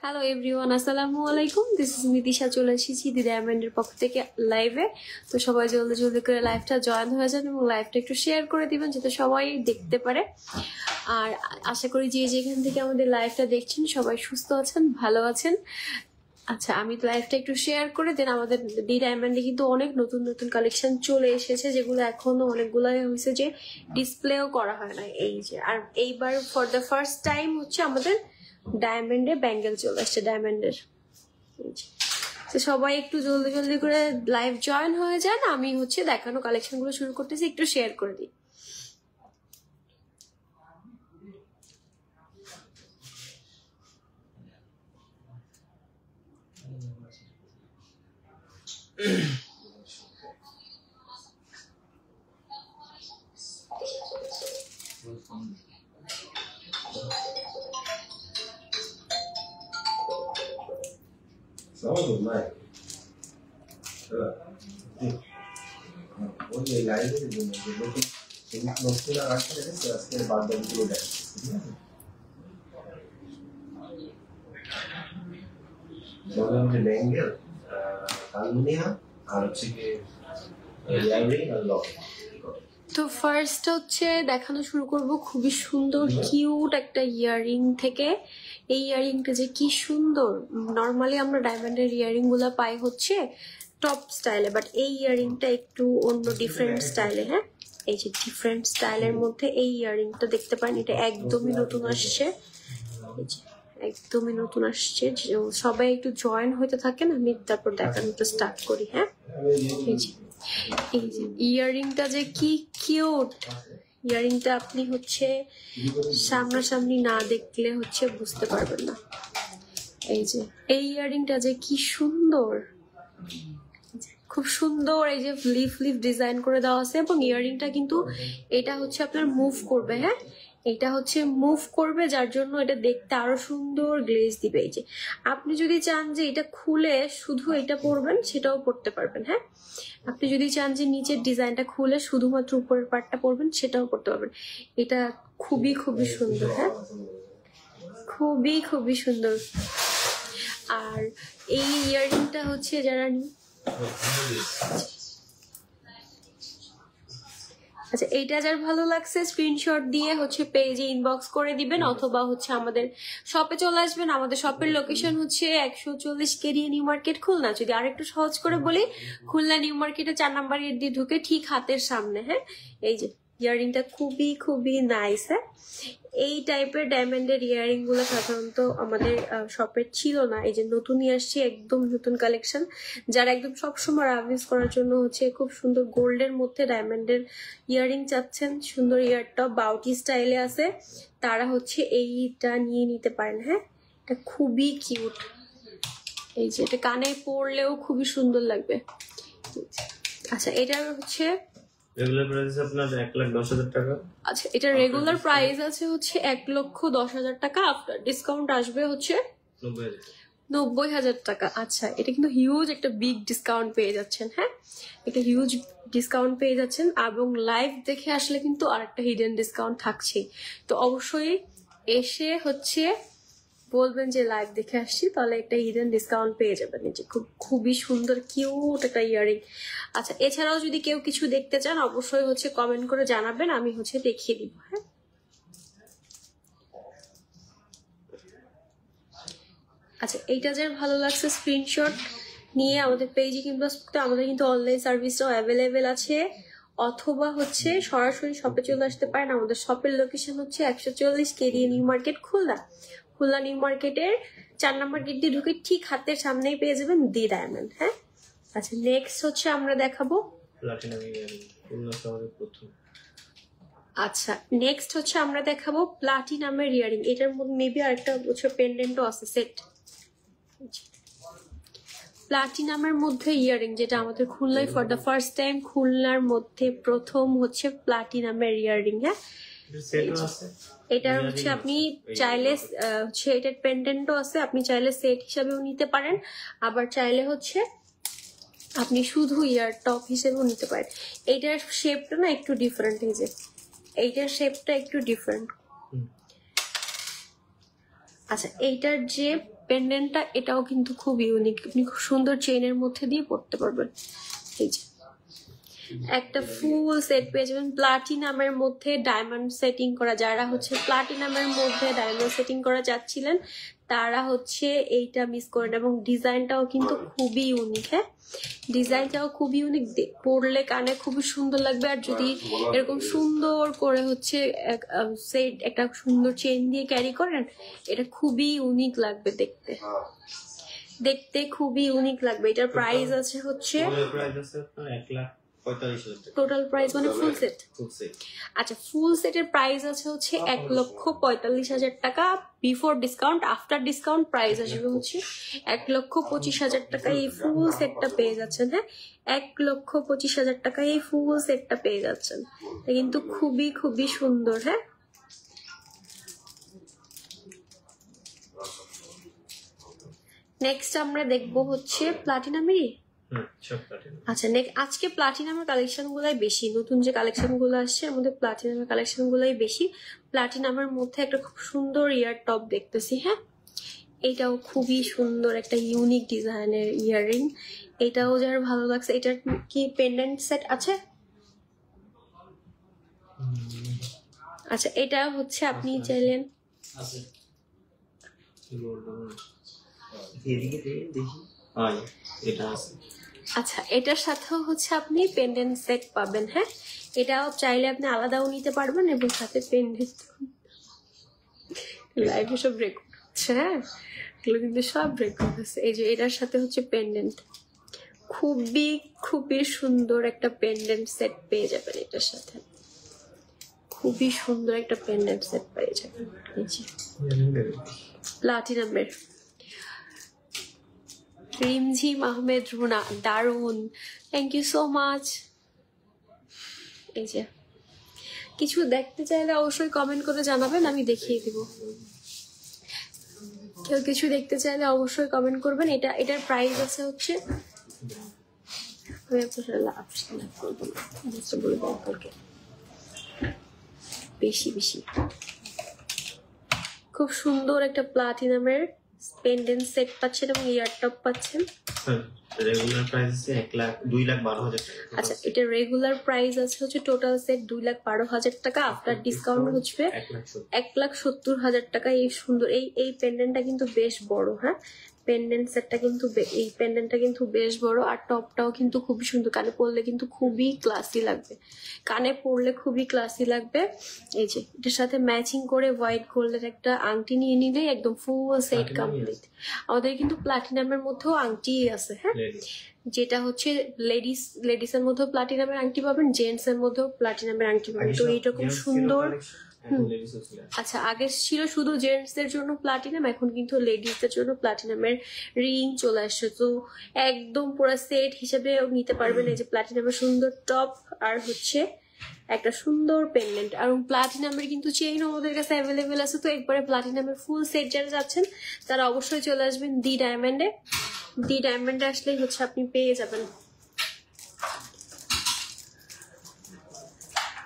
Hello everyone, আসসালামু আলাইকুম। This is Nitisha, চলে এসেছি দি ডায়মন্ডের পক্ষ থেকে লাইভে। তো সবাই জলদি জলদি করে লাইভটা জয়েন হয়ে যান এবং লাইভটা একটু শেয়ার করে দিবেন যাতে সবাই দেখতে পারে। আর আশা করি যে যেখান থেকে আমাদের লাইভটা দেখছেন সবাই সুস্থ আছেন, ভালো আছেন। আচ্ছা, আমি তো লাইভটা একটু শেয়ার করে দেন। আমাদের ডি ডায়মন্ডে কিন্তু অনেক নতুন নতুন কালেকশন চলে এসেছে, যেগুলো এখনো অনেকগুলো হয়েছে যে ডিসপ্লেও করা হয় না। এই যে, আর এইবার ফর দ্য ফার্স্ট টাইম হচ্ছে আমাদের ডায়মন্ডে ব্যাঙ্গেল চলে আসছে ডায়মন্ডের। তো সবাই একটু জলদি জলদি করে লাইভ জয়েন হয়ে যান। আমি হচ্ছে দেখানো কালেকশন গুলো শুরু করতেছি, একটু শেয়ার করে দিই। Salamat na. ওই লাইভে দেখুন সেই নতুন আসছে আজকে বাদ বাকি গুলো দেখছি, ঠিক আছে? বললাম যে ব্যাঙ্গেল কালুনিয়া আর হচ্ছে কি ইয়ারিং আর লক। তো ফার্স্ট হচ্ছে দেখানো শুরু করব খুবই সুন্দর কিউট একটা ইয়ারিং থেকে। এই ইয়ারিংটা যে কি সুন্দর। নর্মালি আমরা ডায়মন্ডের ইয়ারিং গুলা পাই হচ্ছে টপ স্টাইলে, বাট এই ইয়ারিংটা একটু অন্য ডিফারেন্ট স্টাইলে। হ্যাঁ, এই যে ডিফারেন্ট স্টাইলের মধ্যে এই ইয়ারিংটা দেখতে পারেন, এটা একদমই নতুন আসছে। একদমই নতুন আসছে। সবাই একটু জয়েন হইতে থাকেন, আমি তারপর দেখানোটা স্টার্ট করি। হ্যাঁ, এই যে ইয়ারিংটা যে কি কিউট। ইয়ারিংটা আপনি হচ্ছে সামনাসামনি না দেখলে হচ্ছে বুঝতে পারবেন না। এই যে এই ইয়ারিংটা যে কি সুন্দর, খুব সুন্দর। এই যে লিফ লিফ ডিজাইন করে দেওয়া আছে এবং ইয়ারিংটা কিন্তু এটা হচ্ছে আপনার মুভ করবে। হ্যাঁ, এটা হচ্ছে মুভ করবে, যার জন্য এটা দেখতে আরো সুন্দর গ্লেজ দিবে। এই যে আপনি যদি চান যে এটা খুলে শুধু এটা পরবেন, সেটাও পরতে পারবেন। হ্যাঁ, আপনি যদি চান যে নিচের ডিজাইনটা খুলে শুধুমাত্র উপরের পার্টটা পরবেন, সেটাও করতে পারবেন। এটা খুবই খুবই সুন্দর। হ্যাঁ, খুবই খুবই সুন্দর। আর এই ইয়ারিংটা হচ্ছে যারা আচ্ছা, এইটা যার ভালো লাগছে স্ক্রিনশট দিয়ে হচ্ছে পেজে ইনবক্স করে দিবেন, অথবা হচ্ছে আমাদের শপে চলে আসবেন। আমাদের শপের লোকেশন হচ্ছে 140 কেরিয়া নিউ মার্কেট, খুলনা। যদি আর একটু সহজ করে বলি, খুলনা নিউ মার্কেটে 4 নাম্বার গেট দিয়ে ঢুকে ঠিক হাতের সামনে। হ্যাঁ, এই যে ইয়ারিংটা খুবই খুবই নাইস। হ্যাঁ, এই টাইপের ডায়মন্ডের ইয়ারিং গুলো সাধারণত আমাদের শপে ছিল না। এই যে নতুনই আসছে, একদম নতুন কালেকশন। যারা একদম সবসময় ইউজ করার জন্য হচ্ছে খুব সুন্দর গোল্ডের মধ্যে ডায়মন্ডের ইয়ারিং চাচ্ছেন, সুন্দর ইয়ারটপ বাউটি স্টাইলে আছে, তারা হচ্ছে এইটা নিয়ে নিতে পারেন। হ্যাঁ, এটা খুবই কিউট। এই যে এটা কানে পরলেও খুবই সুন্দর লাগবে। আচ্ছা, এটা হচ্ছে রেগুলার প্রাইস আপনার 1,10,000 টাকা। আচ্ছা, এটা রেগুলার প্রাইস আছে হচ্ছে 1,10,000 টাকা। আফটার ডিসকাউন্ট আসবে হচ্ছে 90,000 টাকা। আচ্ছা, এটা কিন্তু হিউজ একটা বিগ ডিসকাউন্ট পেয়ে যাচ্ছেন। হ্যাঁ, একটা হিউজ ডিসকাউন্ট পেয়ে যাচ্ছেন এবং লাইভ দেখে আসলে কিন্তু আরেকটা হিডেন ডিসকাউন্ট থাকছে। তো অবশ্যই এসে হচ্ছে বলবেন যে লাইভ দেখে আসছি, তাহলে একটা হিডেন ডিসকাউন্ট পেয়ে যাবেন। এই যে খুবই সুন্দর কিউট একটা ইয়ারিং। আচ্ছা, এছাড়াও যদি কেউ কিছু দেখতে চান অবশ্যই হচ্ছে কমেন্ট করে জানাবেন, আমি হচ্ছে দেখিয়ে দিব। হ্যাঁ, আচ্ছা, এইটা যার ভালো লাগছে স্ক্রিনশট নিয়ে আমাদের পেজে কিংবা আমাদের কিন্তু অনলাইন সার্ভিসটাও অ্যাভেলেবেল আছে, অথবা হচ্ছে সরাসরি শপে চলে আসতে পারেন। আমাদের শপের লোকেশন হচ্ছে 140 কেরিয়া new market, Khulna. Khulna new মার্কেটের 4 নাম্বার গেট দিয়ে ঢুকে ঠিক হাতের সামনেই পেয়ে যাবেন দি ডায়মন্ড। হ্যাঁ, আচ্ছা, নেক্সট হচ্ছে আমরা দেখাবো আচ্ছা নেক্সট হচ্ছে আমরা দেখাবো প্লাটিনামের ইয়ারিং। এটার মধ্যে মেবি আরেকটা হচ্ছে পেন্ডেন্টও আছে সেট। প্লাটিনামের মধ্যে ইয়ারিং, যেটা আমাদের খুলনায় ফর দ্য ফার্স্ট টাইম, খুলনার মধ্যে প্রথম হচ্ছে প্লাটিনামের ইয়ারিং। হ্যাঁ, এটা হচ্ছে আপনি চাইলে হচ্ছে এটার পেন্ডেন্টও আছে, আপনি চাইলে সেট হিসাবেও নিতে পারেন, আবার চাইলে হচ্ছে আপনি শুধু ইয়ার টপ হিসেবেও নিতে পারেন। এইটার শেপটা না একটু ডিফারেন্ট। এই যে এইটার শেপটা একটু ডিফারেন্ট। আচ্ছা, এইটার যে পেন্ডেন্টটা এটাও কিন্তু খুব ইউনিক, আপনি খুব সুন্দর চেইনের মধ্যে দিয়ে পড়তে পারবেন। এই যে একটা ফুল সেট পেয়ে যাবেন প্লাটিনামের মধ্যে ডায়মন্ড সেটিং করা। যারা হচ্ছে প্লাটিনামের মধ্যে ডায়মন্ড সেটিং করা যাচ্ছিলেন তারা হচ্ছে এইটা মিস করেন। এবং ডিজাইনটাও কিন্তু খুবই ইউনিক। হ্যাঁ, ডিজাইনটাও খুবই ইউনিক, পরলে কানে খুবই সুন্দর লাগবে। আর যদি এরকম সুন্দর করে হচ্ছে সেট একটা সুন্দর চেইন দিয়ে ক্যারি করেন, এটা খুবই ইউনিক লাগবে দেখতে, দেখতে খুবই ইউনিক লাগবে। এটার প্রাইস আছে হচ্ছে প্রাইস আছে আপনার 1,45,000 টাকা। টোটাল প্রাইস মানে ফুল সেট। Full set. আচ্ছা, ফুল সেটের প্রাইস আছে হচ্ছে 1,45,000 টাকা before discount. After discount price আসবে হচ্ছে 1,25,000 টাকা। এই ফুল সেটটা পেয়ে যাচ্ছেন। হ্যাঁ, 1,25,000 টাকা এই ফুল সেটটা পেয়ে যাচ্ছেন। এটা কিন্তু খুবই খুবই সুন্দর। হ্যাঁ, নেক্সট আমরা দেখবো হচ্ছে প্লাটিনামেরই। আচ্ছা, আজকে প্লাটিনামের কালেকশন গুলাই বেশি, নতুন যে কালেকশন গুলো আসছে এর মধ্যে প্লাটিনামের কালেকশন গুলাই বেশি। প্লাটিনামের মধ্যে একটা খুব সুন্দর ইয়ার টপ দেখতেছি। হ্যাঁ, এটাও খুবই সুন্দর একটা ইউনিক ডিজাইনের ইয়াররিং। এটাও যার ভালো লাগছে। এটার কি পেন্ডেন্ট সেট আছে? আচ্ছা, এটা হচ্ছে আপনি চাইলেন আচ্ছা, এটার সাথেও হচ্ছে আপনি পেন্ডেন্ট সেট পাবেন। হ্যাঁ, এটাও চাইলে আপনি আলাদাও নিতে পারবেন এবং সাথে পেন্ডেন্ট। লাইভে সব রেকর্ড হচ্ছে। হ্যাঁ, এগুলো কিন্তু সব রেকর্ড আছে। এই যে এটার সাথে হচ্ছে পেন্ডেন্ট, খুবই খুবই সুন্দর একটা পেন্ডেন্ট সেট পেয়ে যাবেন এটার সাথে। খুবই সুন্দর একটা পেন্ডেন্ট সেট পেয়ে যাবেন। এই যে প্লাটিনামের রিমঝিম আহমেদ রুনা, দারুন, থ্যাংক ইউ সো মাচ। এই যে কিছু দেখতে চাইলে অবশ্যই কমেন্ট করে জানাবেন, আমি দেখিয়ে দিব। কেউ কিছু দেখতে চাইলে অবশ্যই কমেন্ট করবেন। এটার প্রাইস আছে হচ্ছে, আমি আপনার লাভ করবো না, বলে দেবো কালকে বেশি বেশি। খুব সুন্দর একটা প্লাটিনামের পেন্ডেন্ট সেট পাচ্ছেন এবং ইয়ার টপ পাচ্ছেন। রেগুলার প্রাইস আছে 2,12,000 টাকা। আচ্ছা, এটা রেগুলার প্রাইস আছে হচ্ছে টোটাল সেট 2,12,000 টাকা। আফটার ডিসকাউন্ট হচ্ছে 1,70,000 টাকা। এই সুন্দর এই পেন্ডেন্টটা কিন্তু বেশ বড়। হ্যাঁ, পেন্ডেন্ট সেটটা কিন্তু এই পেন্ডেন্টটা কিন্তু বেশ বড়। আর টপটাও কিন্তু খুবই সুন্দর, কানে পরলে কিন্তু খুবই ক্লাসি লাগবে, কানে পরলে খুবই ক্লাসি লাগবে। এই যে এটার সাথে ম্যাচিং করে হোয়াইট গোল্ডের একটা আংটি নিয়ে নিলে একদম ফুল সেট কমপ্লিট। আমাদের কিন্তু প্লাটিনামের মধ্যেও আংটি আছে। হ্যাঁ, যেটা হচ্ছে লেডিস এর মধ্যেও প্লাটিনামের আংটি পাবেন, জেন্টস এর মধ্যেও প্লাটিনামের আংটি পাবেন। তো এইরকম সুন্দর। আচ্ছা, আগে ছিল শুধু জেন্টস এর জন্য প্লাটিনাম, এখন কিন্তু লেডিসদের জন্য প্লাটিনামের রিং চলে আসছে। তো একদম পুরো সেট হিসেবে নিতে পারবেন। এই যে প্লাটিনামের সুন্দর টপ আর হচ্ছে একটা সুন্দর পেন্ডেন্ট। আর প্লাটিনামের কিন্তু চেইনও আমাদের কাছে অ্যাভেলেবেল আছে। তো একবারে প্লাটিনামের ফুল সেট যারা যাচ্ছেন তারা অবশ্যই চলে আসবেন দি ডায়মন্ডে। দি ডায়মন্ডে আসলেই হচ্ছে আপনি পেয়ে যাবেন।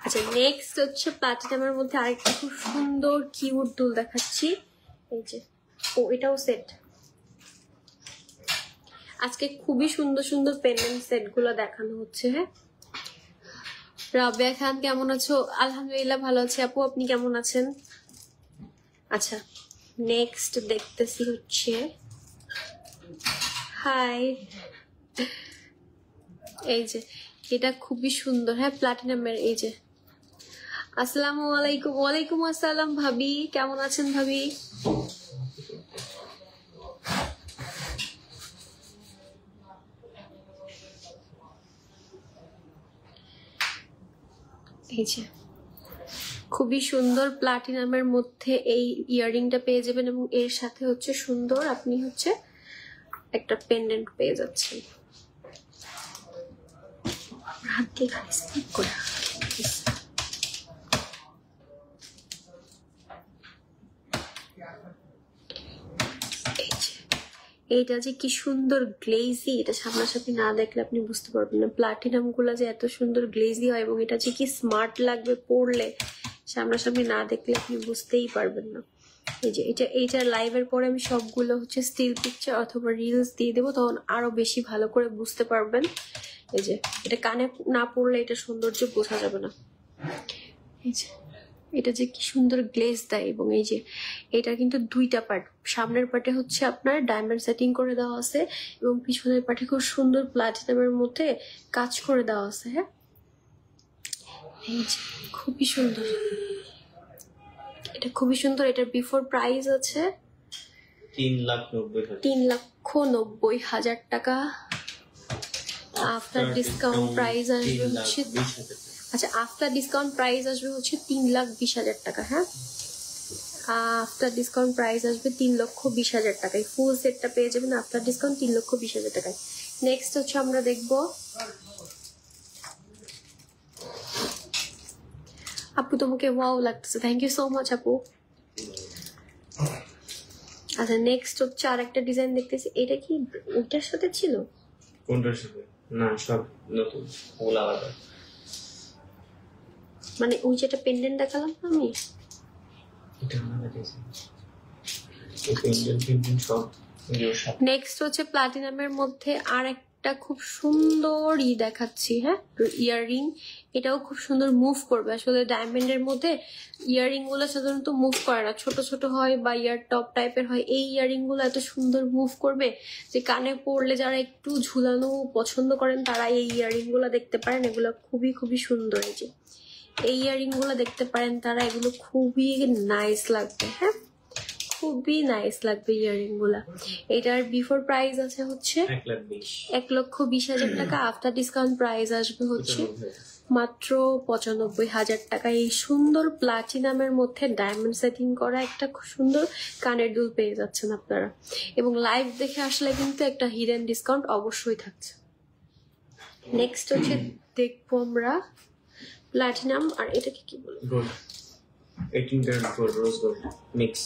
আচ্ছা, নেক্সট হচ্ছে প্লাটিনামের মধ্যে আরেকটা খুব সুন্দর কিউট দুল দেখাচ্ছি। এই যে এটাও সেট। আজকে খুবই সুন্দর সুন্দর পেন্ডেন্ট সেট গুলো দেখানো হচ্ছে। হ্যাঁ, রাবেয়া খান কেমন আছো? আলহামদুলিল্লাহ ভালো আছি আপু, আপনি কেমন আছেন? আচ্ছা, নেক্সট দেখতেছি হচ্ছে, হাই, এই যে এটা খুবই সুন্দর। হ্যাঁ, প্লাটিনামের। এই যে আসসালামু আলাইকুম। ওয়ালাইকুম আসসালাম ভাবি, কেমন আছেন ভাবি? এই যে খুবই সুন্দর প্লাটিনামের মধ্যে এই ইয়াররিংটা পেয়ে যাবেন এবং এর সাথে হচ্ছে সুন্দর আপনি হচ্ছে একটা পেন্ডেন্ট পেয়ে যাচ্ছেন। হাত দিয়ে খালি স্লিপ করে। এইটা যে কি সুন্দর গ্লেজি, এটা সামনাসামনি না দেখলে আপনি বুঝতে পারবেন না প্লাটিনাম গুলা যে এত সুন্দর গ্লেজি হয় এবং এটা যে কি স্মার্ট লাগবে পরলে, সামনাসামনি না দেখলে আপনি বুঝতেই পারবেন না। এই যে এইটা লাইভের পরে আমি সবগুলো হচ্ছে স্টিল পিকচার অথবা রিলস দিয়ে দেবো, তখন আরো বেশি ভালো করে বুঝতে পারবেন। এই যে এটা কানে না পড়লে এটা সৌন্দর্য বোঝা যাবে না। এই যে এটা যে কি সুন্দর গ্লেজ দেয়, এবং এই যে এটা কিন্তু দুইটা পার্ট, সামনের পার্টে হচ্ছে আপনার ডায়মন্ড সেটিং করে দেওয়া আছে এবং পিছনের পার্টে খুব সুন্দর প্লাটিনামের মধ্যে কাজ করে দেওয়া আছে। হ্যাঁ, এই যে খুবই সুন্দর, এটা খুবই সুন্দর। এটার বিফোর প্রাইস আছে 3,90,000 টাকা। আফটার ডিসকাউন্ট প্রাইস আসবে হচ্ছে, আচ্ছা আফটার ডিসকাউন্ট প্রাইস আসবে হচ্ছে 3,20,000 টাকা। হ্যাঁ, আফটার ডিসকাউন্ট প্রাইস আসবে 3,20,000 টাকায়। ফুল সেটটা পেয়ে যাবেন আফটার ডিসকাউন্ট 3,20,000 টাকায়। নেক্সট হচ্ছে আমরা দেখবো, আপু তোমাকে ওয়াও লাগতেছে, থ্যাংক ইউ সো মাচ আপু। আচ্ছা নেক্সট হচ্ছে আর একটা ডিজাইন দেখতেছি, এটা কি ওটার সাথে ছিল? কোনটার সাথে? না সব নতুন, ওগুলো আলাদা। মানে ওই যেটা পেন্ডেন্ট দেখালাম আমি, এটা আলাদা ডিজাইন। এই পেন্ডেন্ট সব নেক্সট হচ্ছে প্লাটিনামের মধ্যে আর একটা খুব সুন্দর দেখাচ্ছি। হ্যাঁ, ইয়াররিং, এটাও খুব সুন্দর মুভ করবে। আসলে ডায়মন্ডের মধ্যে ইয়াররিং গুলো সাধারণত মুভ করে না, ছোট ছোট হয় বা ইয়ার টপ টাইপের হয়। এই ইয়াররিং গুলো এত সুন্দর মুভ করবে যে কানে পড়লে যারা একটু ঝুলানো পছন্দ করেন তারা এই ইয়াররিং গুলো দেখতে পারেন। এগুলো খুবই খুবই সুন্দর। এই যে এই ইয়াররিং গুলো দেখতে পারেন তারা, এগুলো খুবই নাইস লাগবে। হ্যাঁ, খুবই নাইস লাগবে ইয়াররিং গুলা। এটার বিফোর প্রাইস আছে হচ্ছে 1,20,000 টাকা। আফটার ডিসকাউন্ট প্রাইস আসবে হচ্ছে মাত্র 95,000 টাকা। এই সুন্দর প্লাটিনামের মধ্যে ডায়মন্ড সেটিং করা একটা খুব সুন্দর কানের দুল পেয়ে যাচ্ছেন আপনারা, এবং লাইভ দেখে আসলে কিন্তু একটা হিডেন ডিসকাউন্ট অবশ্যই থাকছে। নেক্সট হচ্ছে দেখবো আমরা প্লাটিনাম, আর এটাকে কি বলবো, 18 carat gold, rose gold mix.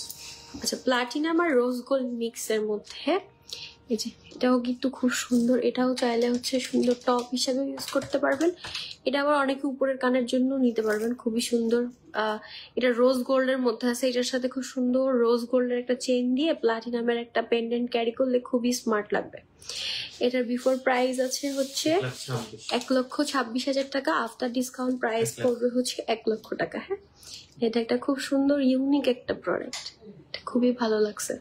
আচ্ছা প্লাটিনাম আর রোজ গোল্ড মিক্স এর মধ্যে এই যে এটাও কিন্তু খুব সুন্দর। এটাও চাইলে হচ্ছে সুন্দর টপ হিসাবে ইউজ করতে পারবেন। এটা আবার অনেকে উপরের কানের জন্য নিতে পারবেন, খুবই সুন্দর। এটা রোজ গোল্ডের মধ্যে আছে, এটার সাথে খুব সুন্দর রোজ গোল্ডের একটা চেইন দিয়ে প্লাটিনামের একটা পেন্ডেন্ট ক্যারি করলে খুবই স্মার্ট লাগবে। এটার বিফোর প্রাইস আছে হচ্ছে 1,26,000 টাকা। আফটার ডিসকাউন্ট প্রাইস পড়বে হচ্ছে 1 লক্ষ টাকা। হ্যাঁ, এটা একটা খুব সুন্দর ইউনিক একটা প্রোডাক্ট, খুবই ভালো লাগছে।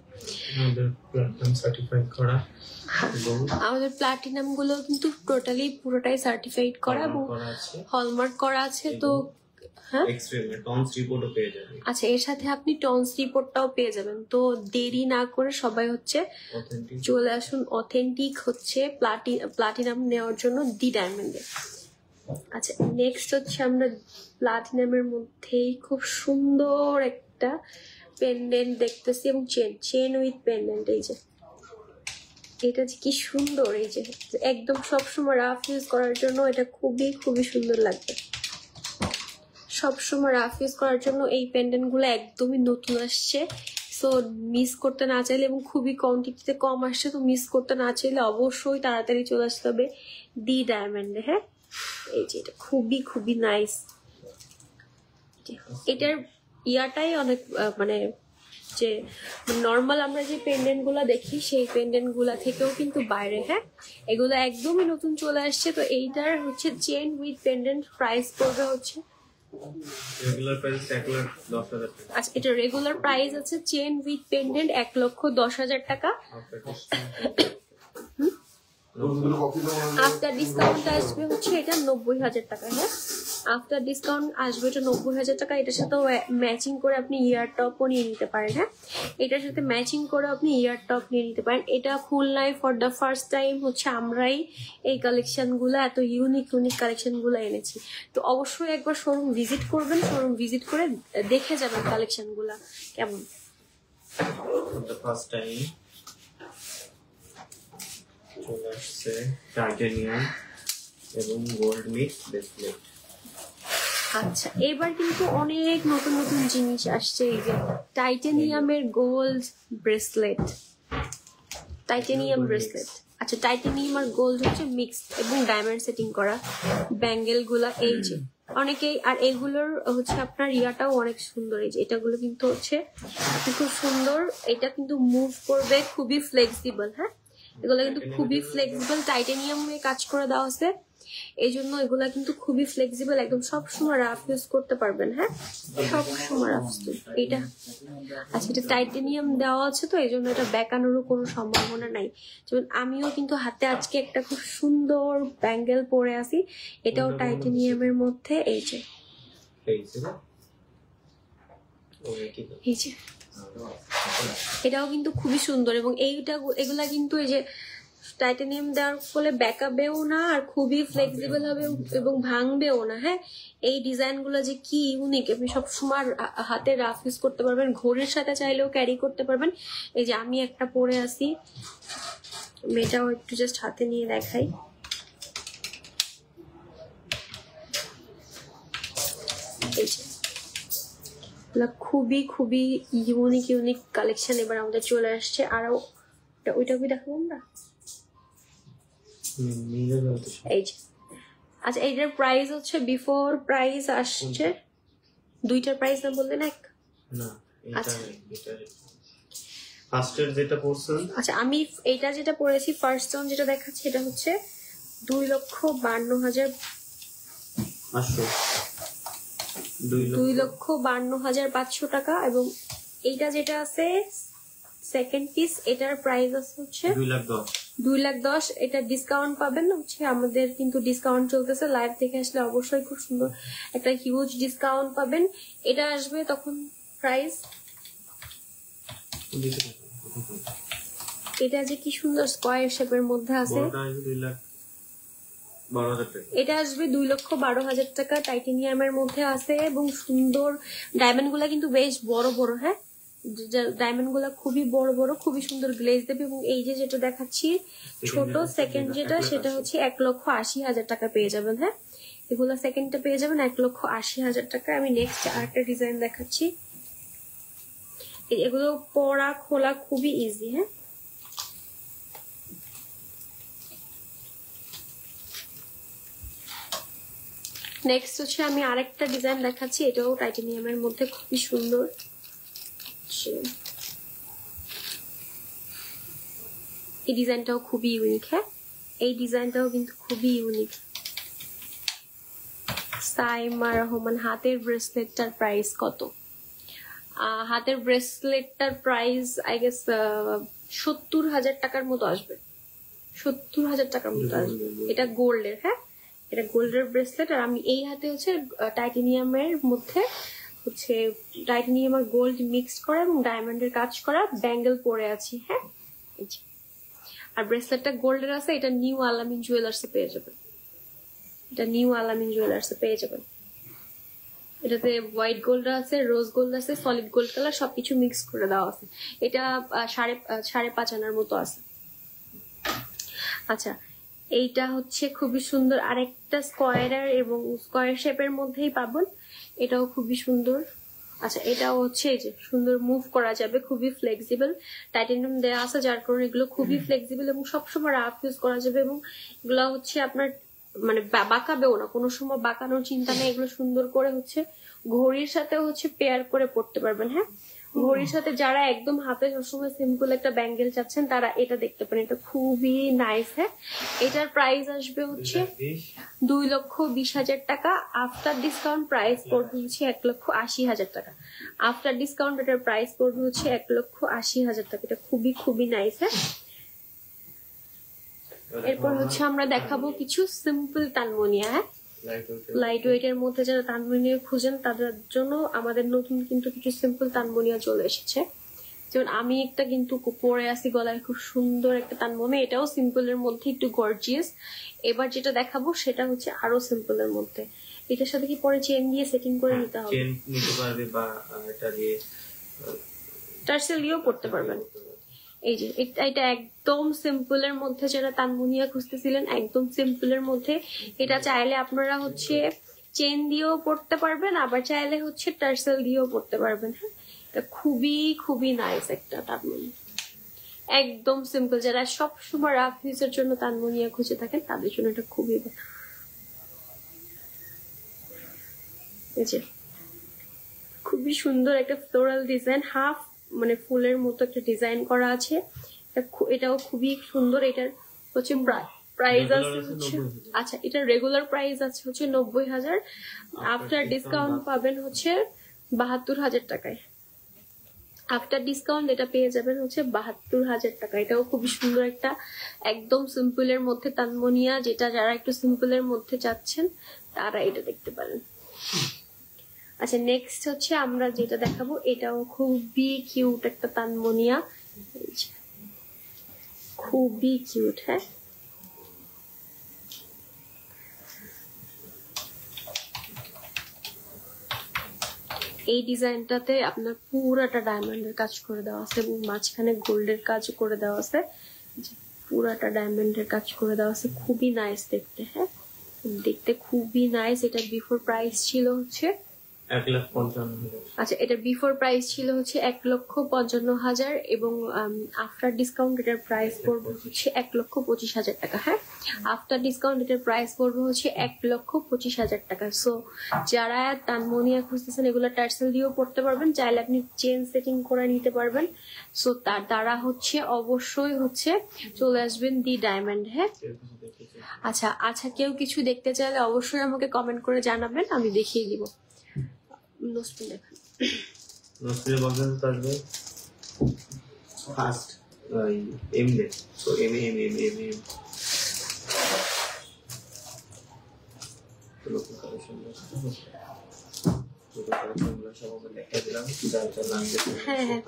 আমাদের প্লাটিনাম গুলো কিন্তু টোটালি পুরোটাই সার্টিফাইড করা এবং হলমার্ক করা আছে। তো হ্যাঁ, আচ্ছা এর সাথে আপনি টনস রিপোর্টটাও পেয়ে যাবেন। তো দেরি না করে সবাই হচ্ছে চলে আসুন অথেন্টিক হচ্ছে প্লাটিনাম নেওয়ার জন্য দি ডায়মন্ডে। আচ্ছা নেক্সট হচ্ছে আমরা প্লাটিনামের মধ্যেই খুব সুন্দর একটা পেন্ডেন্ট দেখতেছি এবং চেন উইথ পেন্ডেন্ট। এই যে এটা যে কি সুন্দর, এই যে একদম সবসময় রাফ ইউজ করার জন্য এটা খুবই খুবই সুন্দর লাগবে। সবসময় রাফ ইউজ করার জন্য এই পেন্ডেন্ট গুলো একদমই নতুন আসছে, সো মিস করতে না চাইলে, এবং খুবই কোয়ান্টিটিতে কম আসছে, তো মিস করতে না চাইলে অবশ্যই তাড়াতাড়ি চলে আসতে হবে দি ডায়মন্ডে। হ্যাঁ, এই যে এটা খুবই খুবই নাইস। এটার ইয়াটাই অনেক মানে যে নর্মাল আমরা যে পেন্ডেন্ট গুলা দেখি সেই পেন্ডেন্ট গুলা থেকেও কিন্তু বাইরে। হ্যাঁ, এগুলো একদমই নতুন চলে আসছে। তো এইটার হচ্ছে চেন উইথ পেন্ডেন্ট প্রাইস পড়বে হচ্ছে রেগুলার প্রাইস 1,10,000 টাকা। আচ্ছা এটা রেগুলার প্রাইস আছে চেন উইথ পেন্ডেন্ট 1,10,000 টাকা। আফটার ডিসকাউন্ট আসবে হচ্ছে এটা 90,000 টাকা। হ্যাঁ, আফটার ডিসকাউন্ট আসবে এটা 90,000 টাকা। এটার সাথে ম্যাচিং করে আপনি ইয়ার টপও নিয়ে নিতে পারেন। হ্যাঁ, এটার সাথে ম্যাচিং করে আপনি ইয়ার টপ নিয়ে নিতে পারেন। এটা খুলনায় ফর দ্য ফার্স্ট টাইম হচ্ছে আমরাই এই কালেকশন গুলো, এত ইউনিক কালেকশন গুলো এনেছি। তো অবশ্যই একবার শোরুম ভিজিট করবেন, শোরুম ভিজিট করে দেখে যাবেন কালেকশন গুলা কেমন। ফার্স্ট টাইম চলে আসছে টাইটানিয়াম এবং গোল্ড মিক্স ব্রেসলেট। আচ্ছা এবার কিন্তু অনেক নতুন নতুন জিনিস আসছে। এই যে টাইটানিয়ামের গোল্ড ব্রেসলেট, টাইটানিয়াম ব্রেসলেট। আচ্ছা টাইটানিয়াম আর গোল্ড হচ্ছে মিক্সড এবং ডায়মন্ড সেটিং করা ব্যাঙ্গেল গুলা। এই যে অনেকেই, আর এগুলোর হচ্ছে আপনার ইয়াটাও অনেক সুন্দর। এই যে এটাগুলো কিন্তু হচ্ছে খুব সুন্দর, এটা কিন্তু মুভ করবে, খুবই ফ্লেক্সিবল। হ্যাঁ, এগুলো কিন্তু খুবই ফ্লেক্সিবল, টাইটেনিয়ামে কাজ করে দেওয়া আছে, এই জন্য এগুলা কিন্তু খুবই ফ্লেক্সিবল, একদম সবসময় রাফ ইউজ করতে পারবেন। হ্যাঁ, সবসময় রাফ। এটা আচ্ছা, এটা টাইটেনিয়াম দেওয়া আছে তো এই জন্য এটা বেঁকানোরও কোনো সম্ভাবনা নাই। যেমন আমিও কিন্তু হাতে আজকে একটা খুব সুন্দর ব্যাঙ্গেল পরে আছি, এটাও টাইটেনিয়ামের মধ্যে। এই যে এটাও কিন্তু খুবই সুন্দর, এবং এগুলা কিন্তু এই যে টাইটেনিয়াম দেওয়ার ফলে বেঁকাবেও না, আর খুবই ফ্লেক্সিবল হবে এবং ভাঙবেও না। হ্যাঁ, এই ডিজাইন গুলো যে কি ইউনিক, আপনি সবসময় হাতে রাফ ইউজ করতে পারবেন, ঘড়ির সাথে চাইলেও ক্যারি করতে পারবেন। এই যে আমি একটা পরে আছি, মেয়েটাও একটু জাস্ট হাতে নিয়ে দেখাই। এই যে খুবই খুবই ইউনিক কালেকশন এবার আমাদের চলে আসছে। আরো ওইটা দেখাবো আমরা। এই যে আচ্ছা, এইটার প্রাইস হচ্ছে বিফোর প্রাইস আসছে, দুইটার প্রাইস না বললেন এক? না, আচ্ছা ফার্স্টের যেটা পড়ছেন, আচ্ছা আমি এইটা যেটা পড়েছি ফার্স্ট জন যেটা দেখাচ্ছি, এটা হচ্ছে 2,52,500 টাকা, এবং এইটা যেটা আছে সেকেন্ড পিস, এটার প্রাইস আছে হচ্ছে 2,10,000। এটা ডিসকাউন্ট পাবেন হচ্ছে, আমাদের কিন্তু ডিসকাউন্ট চলতেছে, লাইভ থেকে আসলে অবশ্যই খুব সুন্দর একটা হিউজ ডিসকাউন্ট পাবেন। এটা আসবে তখন প্রাইস, এটা যে কি সুন্দর স্কয়ার শেপের মধ্যে আছে, এটা আসবে 2,12,000 টাকা, টাইটেনিয়ামের মধ্যে আছে, এবং সুন্দর ডায়মন্ড গুলা কিন্তু বেশ বড় বড়। হ্যাঁ, ডায়মন্ড গুলা খুবই বড় বড়, খুবই সুন্দর গ্লেজ দেবে। এবং এই যে যেটা দেখাচ্ছি ছোট সেকেন্ড যেটা, সেটা হচ্ছে 1,80,000 টাকা পেয়ে যাবেন। হ্যাঁ, এগুলা সেকেন্ডটা পেয়ে যাবেন 1,80,000 টাকা। আমি নেক্সট আরেকটা ডিজাইন দেখাচ্ছি, এগুলো পরা খোলা খুবই ইজি। হ্যাঁ, নেক্সট হচ্ছে আমি আরেকটা ডিজাইন দেখাচ্ছি, এটাও টাইটেনিয়ামের মধ্যে খুবই সুন্দর। এই ডিজাইনটাও খুবই ইউনিক। হ্যাঁ, এই ডিজাইনটাও কিন্তু খুবই ইউনিক। সাইমা রহমান, হাতের ব্রেসলেটটার প্রাইস কত? হাতের ব্রেসলেটটার প্রাইস আই গেস 70,000 টাকার মতো আসবে, 70,000 টাকার মতো আসবে। এটা গোল্ডের। হ্যাঁ, এটা গোল্ডের ব্রেসলেট, আর আমি এই হাতে হচ্ছে টাইটেনিয়ামের মধ্যে হচ্ছে টাইটেনিয়াম আর গোল্ড মিক্সড করা এবং ডায়মন্ডের কাজ করা ব্যাঙ্গেল পরে আছি। হ্যাঁ, আর ব্রেসলেটটা গোল্ডের আছে, এটা নিউ আলামিন জুয়েলার্সে পেয়ে যাবেন, এটা নিউ আলামিন জুয়েলার্সে পেয়ে যাবেন। এটাতে হোয়াইট গোল্ড আছে, রোজ গোল্ড আছে, সলিড গোল্ড কালার সবকিছু মিক্স করে দেওয়া আছে। এটা 5.5 আনার মতো আছে। আচ্ছা, এইটা হচ্ছে খুবই সুন্দর, আরেকটা স্কয়ার এবং স্কয়ার শেপের মধ্যেই পাবেন, এটাও খুবই সুন্দর। আচ্ছা, এটাও হচ্ছে এই যে সুন্দর মুভ করা যাবে, খুবই ফ্লেক্সিবল, টাইটেনিয়াম দেওয়া আছে যার কারণে এগুলো খুবই ফ্লেক্সিবল এবং সবসময় রাফ ইউজ করা যাবে, এবং এগুলো হচ্ছে আপনার মানে বাঁকাবেও না, কোনো সময় বাঁকানোর চিন্তা নেই। এগুলো সুন্দর করে হচ্ছে ঘড়ির সাথে হচ্ছে পেয়ার করে পড়তে পারবেন। হ্যাঁ, ঘড়ির সাথে যারা একদম হাতে সবসময় সিম্পল একটা ব্যাঙ্গেল চাচ্ছেন তারা এটা দেখতে পারেন, এটা খুবই নাইস। হ্যাঁ, এটার প্রাইস আসবে হচ্ছে 2,20,000 টাকা। আফটার ডিসকাউন্ট প্রাইস পড়বে হচ্ছে 1,80,000 টাকা। আফটার ডিসকাউন্ট এটার প্রাইস পড়বে হচ্ছে 1,80,000 টাকা। এটা খুবই খুবই নাইস। হ্যাঁ, এরপর হচ্ছে আমরা দেখাবো কিছু সিম্পল তানমনিয়া। হ্যাঁ, লাইট ওয়েট এর মধ্যে যারা তানমনিয়া খুঁজেন তাদের জন্য আমাদের নতুন কিন্তু কিছু সিম্পল তানমনিয়া চলে এসেছে। যেমন আমি একটা কিন্তু পরে আসি গলায়, খুব সুন্দর একটা তানমনি, এটাও সিম্পল এর মধ্যে একটু গর্জিয়াস। এবার যেটা দেখাবো সেটা হচ্ছে আরো সিম্পল এর মধ্যে। এটার সাথে কি পরে চেন দিয়ে সেটিং করে নিতে হবে, চেন নিতে পারবে বা এটা দিয়ে টার্সেল দিয়েও করতে পারবেন। এই যে এটা একদম সিম্পল এর মধ্যে, যারা তানমনিয়া খুঁজতেছিলেন একদম সিম্পল এর মধ্যে, এটা চাইলে আপনারা হচ্ছে চেন দিয়েও পড়তে পারবেন, আবার চাইলে হচ্ছে টার্সেল দিয়েও পড়তে পারবেন। হ্যাঁ, এটা খুবই খুবই নাইস একটা তানমনি, একদম সিম্পল। যারা সবসময় রাফ ইউজের জন্য তানমনিয়া খুঁজে থাকেন তাদের জন্য এটা খুবই এই যে খুবই সুন্দর একটা ফ্লোরাল ডিজাইন, হাফ মানে ফুলের মতো একটা ডিজাইন করা আছে। এটাও খুবই সুন্দর। এটার হচ্ছে প্রাইস আছে হচ্ছে, আচ্ছা এটার রেগুলার প্রাইস আছে হচ্ছে 90,000, আফটার ডিসকাউন্ট পাবেন হচ্ছে 72,000 টাকায়। আফটার ডিসকাউন্ট এটা পেয়ে যাবেন হচ্ছে 72,000 টাকা। এটাও খুবই সুন্দর একটা একদম সিম্পলের মধ্যে তানমনিয়া, যেটা যারা একটু সিম্পলের মধ্যে চাচ্ছেন তারা এটা দেখতে পারেন। আচ্ছা নেক্সট হচ্ছে আমরা যেটা দেখাবো, এটাও খুবই কিউট একটা তানমনিয়া, খুবই কিউট। হ্যাঁ এই ডিজাইনটাতে আপনার পুরাটা ডায়মন্ডের কাজ করে দেওয়া আছে এবং মাঝখানে গোল্ডের কাজ করে দেওয়া আছে, পুরাটা ডায়মন্ডের কাজ করে দেওয়া আছে। খুবই নাইস দেখতে। হ্যাঁ দেখতে খুবই নাইস। এটার বিফোর প্রাইস ছিল হচ্ছে 1,55,000। আচ্ছা এটার বিফোর প্রাইস ছিল হচ্ছে 1,55,000 এবং আফটার ডিসকাউন্ট এটার প্রাইস পড়বে হচ্ছে 1,25,000 টাকা। হ্যাঁ আফটার ডিসকাউন্ট এটার প্রাইস পড়বে হচ্ছে 1,25,000 টাকা। সো যারা তানমনিয়া খুঁজতেছেন এগুলো টার্সেল দিয়েও পড়তে পারবেন, চাইলে আপনি চেন সেটিং করে নিতে পারবেন। সো তারা হচ্ছে অবশ্যই হচ্ছে চলে আসবেন দি ডায়মন্ড। হ্যাঁ আচ্ছা আচ্ছা কেউ কিছু দেখতে চাইলে অবশ্যই আমাকে কমেন্ট করে জানাবেন, আমি দেখিয়ে দিব। নোসপিন দেখেন, নোসপিনের বক্স আসবে ফার্স্ট এম দে, so M M M M M তো লোকাল কালেকশন সব আমরা দেখা দিলাম, যার যার নাম দেখে। হ্যাঁ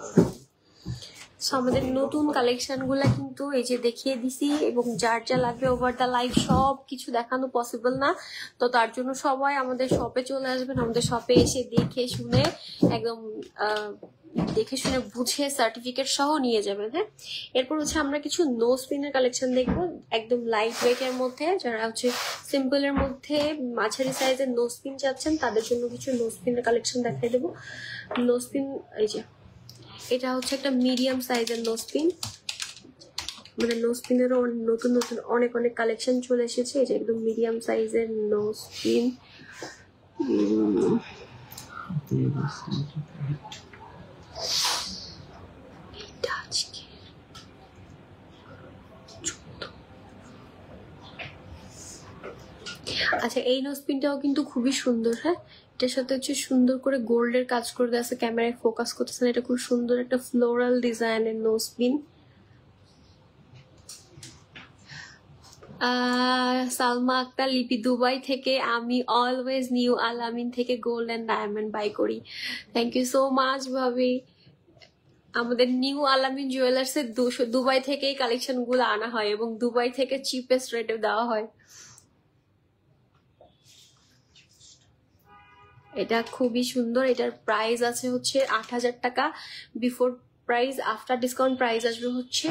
আমাদের নতুন কালেকশন গুলা কিন্তু এই যে দেখিয়ে দিছি, এবং যার যা লাগবে ওভার দ্য লাইভ সব কিছু দেখানো পসিবল না। তো তার জন্য সবাই আমাদের শপে চলে আসবেন, আমাদের শপে এসে দেখে শুনে একদম দেখে শুনে বুঝে সার্টিফিকেট সহ নিয়ে যাবেন। হ্যাঁ এরপর হচ্ছে আমরা কিছু নো স্পিনের কালেকশন দেখবো, একদম লাইট ওয়েট এর মধ্যে। যারা হচ্ছে সিম্পল এর মধ্যে মাঝারি সাইজের নো স্পিন চাচ্ছেন তাদের জন্য কিছু নো স্পিনের কালেকশন দেখাই দেবো। নো স্পিন এই যে এটা হচ্ছে একটা মিডিয়াম সাইজের নোসপিন, মানে নোসপিনেরও নতুন নতুন অনেক অনেক কালেকশন চলে এসেছে। এই যে একদম মিডিয়াম সাইজের নোসপিন। আচ্ছা এই নোসপিনটাও কিন্তু খুবই সুন্দর। হ্যাঁ এটার সাথে হচ্ছে সুন্দর করে গোল্ডের কাজ করে দেওয়া আছে, ক্যামেরায় ফোকাস করতেছেন। এটা খুব সুন্দর একটা ফ্লোরাল ডিজাইনের নোসপিন। সালমা আক্তার লিপি, দুবাই থেকে আমি অলওয়েজ নিউ আলামিন থেকে গোল্ড এন্ড ডায়মন্ড বাই করি। থ্যাংক ইউ সো মাচ ভাবি। আমাদের নিউ আলামিন জুয়েলার্স এর দুবাই থেকেই কালেকশন গুলো আনা হয় এবং দুবাই থেকে চিপেস্ট রেটে দেওয়া হয়। এটা খুবই সুন্দর। এটার প্রাইস আছে হচ্ছে 8,000 টাকা before price, after discount price আসবে হচ্ছে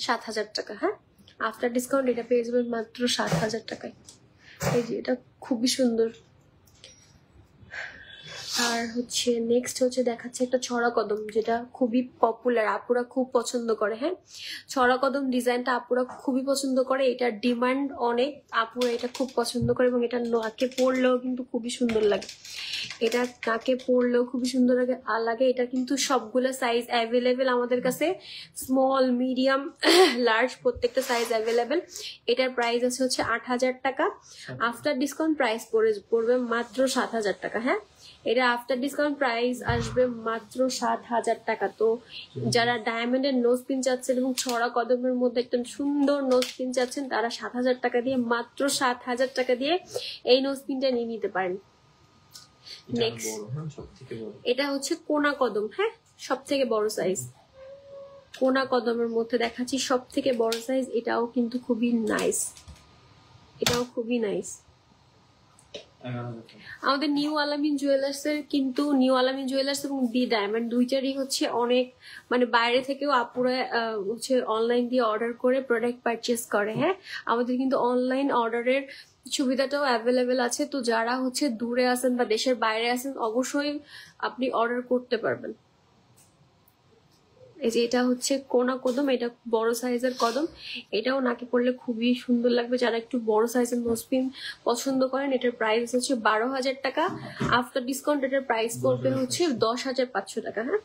7,000 টাকা। হ্যাঁ আফটার ডিসকাউন্ট এটা পেয়ে যাবেন মাত্র 7,000 টাকায়। এই যে এটা খুবই সুন্দর। আর হচ্ছে নেক্সট হচ্ছে দেখাচ্ছে একটা ছড়া কদম, যেটা খুবই পপুলার, আপুরা খুব পছন্দ করে। হ্যাঁ ছড়া কদম ডিজাইনটা আপুরা খুবই পছন্দ করে, এটার ডিমান্ড অনেক, আপুরা এটা খুব পছন্দ করে এবং এটা নাকে পরলেও কিন্তু খুবই সুন্দর লাগে। এটা নাকে পরলেও খুবই সুন্দর লাগে। এটা কিন্তু সবগুলো সাইজ অ্যাভেলেবেল আমাদের কাছে, স্মল মিডিয়াম লার্জ প্রত্যেকটা সাইজ অ্যাভেলেবেল। এটার প্রাইস আছে হচ্ছে 8,000 টাকা। আফটার ডিসকাউন্ট প্রাইস পড়বে মাত্র 7,000 টাকা। হ্যাঁ এটা আফটার ডিসকাউন্ট প্রাইস আসবে মাত্র 7,000 টাকা। তো যারা ডায়মন্ডের নোজ পিন চাচ্ছেন এবং ছড়া কদমের মধ্যে একটা সুন্দর নোজ পিন চাচ্ছেন, তারা 7,000 টাকা দিয়ে, মাত্র 7,000 টাকা দিয়ে এই নোজ পিনটা নিয়ে নিতে পারেন। নেক্সট এটা হচ্ছে কোনা কদম। হ্যাঁ সব থেকে বড় সাইজ কোনা কদমের মধ্যে দেখাচ্ছি, সব থেকে বড় সাইজ। এটাও কিন্তু খুবই নাইস, এটাও খুবই নাইস। আমাদের নিউ আলামিন জুয়েলার্স এর কিন্তু নিউ আলামিন জুয়েলার্স এবং দি ডায়মন্ড দুইটারই হচ্ছে অনেক, মানে বাইরে থেকেও আপুরা হচ্ছে অনলাইন দিয়ে অর্ডার করে প্রোডাক্ট পারচেস করে। হ্যাঁ আমাদের কিন্তু অনলাইন অর্ডারের সুবিধাটাও অ্যাভেলেবেল আছে। তো যারা হচ্ছে দূরে আছেন বা দেশের বাইরে আছেন অবশ্যই আপনি অর্ডার করতে পারবেন। এই যে এটা হচ্ছে কোনা কদম, এটা বড় সাইজের কদম, এটাও নাকে পড়লে খুবই সুন্দর লাগবে। যারা একটু বড় সাইজের নোজপিন পছন্দ করেন, এটার প্রাইস হচ্ছে 12,000 টাকা। আফটার ডিসকাউন্ট এটার প্রাইস পড়বে হচ্ছে 10,500 টাকা। হ্যাঁ,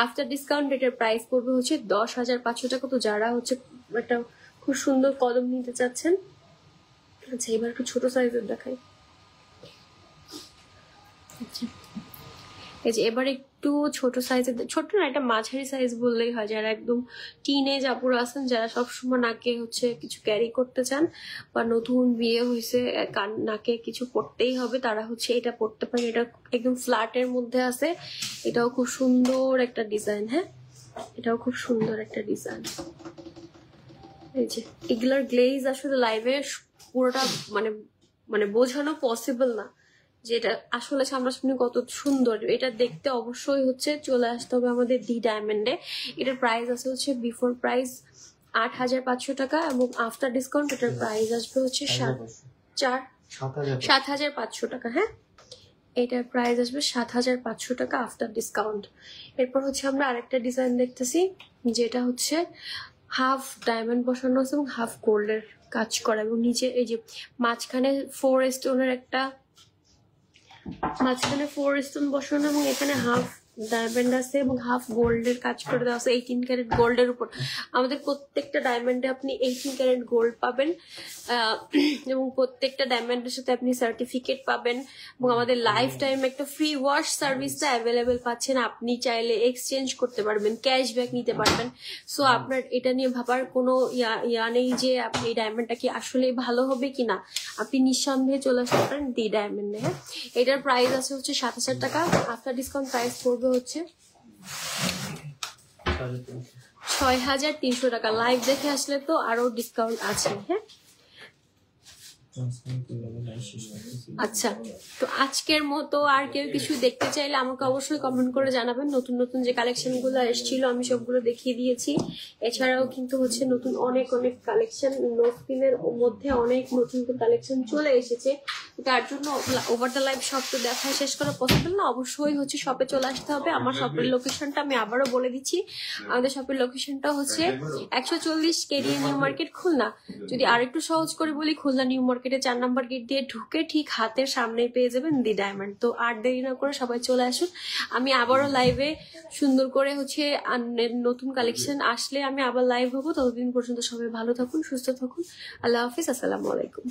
আফটার ডিসকাউন্ট এটার প্রাইস পড়বে হচ্ছে 10,500 টাকা। তো যারা হচ্ছে একটা খুব সুন্দর কদম নিতে চাচ্ছেন, আচ্ছা এবার একটু ছোট সাইজের দেখাই। আচ্ছা এই যে এবার একটু ছোট সাইজের, ছোট না এটা মাঝারি সাইজ বললেই হয়, যারা একদম টিনেজ আপুরা আছেন, যারা সবসময় নাকে হচ্ছে কিছু ক্যারি করতে চান বা নতুন বিয়ে হয়েছে নাকে কিছু পড়তেই হবে, তারা হচ্ছে এটা পড়তে পারে। এটা একদম ফ্ল্যাটের মধ্যে আছে, এটাও খুব সুন্দর একটা ডিজাইন। হ্যাঁ, এটাও খুব সুন্দর একটা ডিজাইন। এই যে এগুলোর গ্লেজ আসলে লাইভে পুরোটা মানে মানে বোঝানো পসিবল না, যেটা আসলে সামনাসামনি কত সুন্দর। এটা দেখতে অবশ্যই হচ্ছে চলে আসতে হবে আমাদের ডি ডায়মন্ডে। এটার প্রাইস আছে হচ্ছে বিফোর প্রাইস 8,500 টাকা এবং আফটার ডিসকাউন্ট এটার প্রাইস আসবে হচ্ছে 7,500 টাকা। হ্যাঁ, এটার প্রাইস আসবে 7,500 টাকা আফটার ডিসকাউন্ট। এরপর হচ্ছে আমরা আরেকটা ডিজাইন দেখতেছি, যেটা হচ্ছে হাফ ডায়মন্ড বসানো আছে এবং হাফ গোল্ডের কাজ করা, এবং নিচে এই যে মাঝখানে 4 স্টোনের একটা, মাঝখানে 4 স্টোন বসানো এবং এখানে হাফ ডায়মন্ড আছে এবং হাফ গোল্ডের কাজ করে দেওয়া আছে 18 ক্যারেট গোল্ডের উপর। আমাদের প্রত্যেকটা ডায়মন্ডে আপনি 18 ক্যারেট গোল্ড পাবেন এবং প্রত্যেকটা ডায়মন্ডের সাথে আপনি সার্টিফিকেট পাবেন এবং আমাদের লাইফ টাইম একটা ফ্রি ওয়াশ সার্ভিসটা অ্যাভেলেবেল পাচ্ছেন। আপনি চাইলে এক্সচেঞ্জ করতে পারবেন, ক্যাশব্যাক নিতে পারবেন। সো আপনার এটা নিয়ে ভাবার কোনো ইয়া নেই যে আপনি এই ডায়মন্ডটা কি আসলে ভালো হবে কিনা, আপনি নিঃসন্দেহে চলে আসতে পারেন ডি ডায়মন্ডে। হ্যাঁ, এটার প্রাইস আছে হচ্ছে 7,000 টাকা। আফটার ডিসকাউন্ট প্রাইস পড়বে হচ্ছে 6,300 টাকা। লাইভ দেখে আসলে তো আরো ডিসকাউন্ট আছে। হ্যাঁ, আচ্ছা তো আজকের মতো আর কেউ কিছু দেখতে চাইলে আমাকে অবশ্যই কমেন্ট করে জানাবেন। নতুন নতুন যে কালেকশন গুলো এসেছিল আমি সবগুলো দেখিয়ে দিয়েছি। এছাড়াও কিন্তু হচ্ছে নতুন অনেক অনেক কালেকশন, নোজপিনের মধ্যে অনেক নতুন নতুন কালেকশন চলে এসেছে। তার জন্য ওভার দ্য লাইভ সব তো দেখা শেষ করা পসিবল না, অবশ্যই হচ্ছে শপে চলে আসতে হবে। আমার শপের লোকেশনটা আমি আবারও বলে দিচ্ছি, আমাদের শপের লোকেশনটা হচ্ছে 140 কেডিএ নিউ মার্কেট খুলনা। যদি আরেকটু সহজ করে বলি, খুলনা নিউ মার্কেটে 4 নম্বর গেট দিয়ে ঢুকে ঠিক হাতের সামনে পেয়ে যাবেন দি ডায়মন্ড। তো আর দেরি না করে সবাই চলে আসুন। আমি আবারও লাইভে সুন্দর করে হচ্ছে নতুন কালেকশন আসলে আমি আবার লাইভ হবো। ততদিন পর্যন্ত সবাই ভালো থাকুন, সুস্থ থাকুন। আল্লাহ হাফিজ, আসসালামু আলাইকুম।